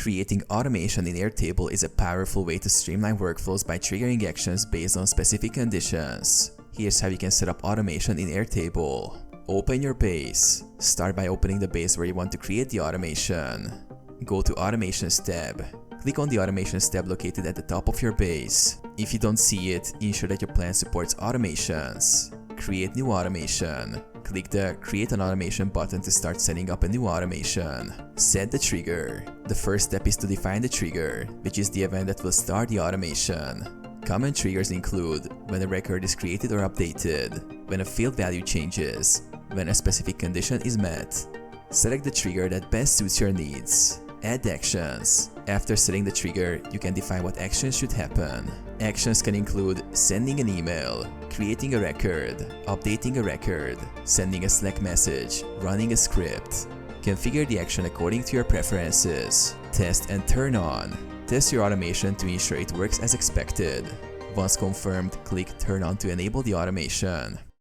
Creating automation in Airtable is a powerful way to streamline workflows by triggering actions based on specific conditions. Here's how you can set up automation in Airtable. Open your base. Start by opening the base where you want to create the automation. Go to Automations tab. Click on the Automations tab located at the top of your base. If you don't see it, ensure that your plan supports automations. Create new automation. Click the Create an Automation button to start setting up a new automation. Set the trigger. The first step is to define the trigger, which is the event that will start the automation. Common triggers include when a record is created or updated, when a field value changes, when a specific condition is met. Select the trigger that best suits your needs. Add actions. After setting the trigger, you can define what actions should happen. Actions can include sending an email, creating a record, updating a record, sending a Slack message, running a script. Configure the action according to your preferences. Test and turn on. Test your automation to ensure it works as expected. Once confirmed, click Turn on to enable the automation.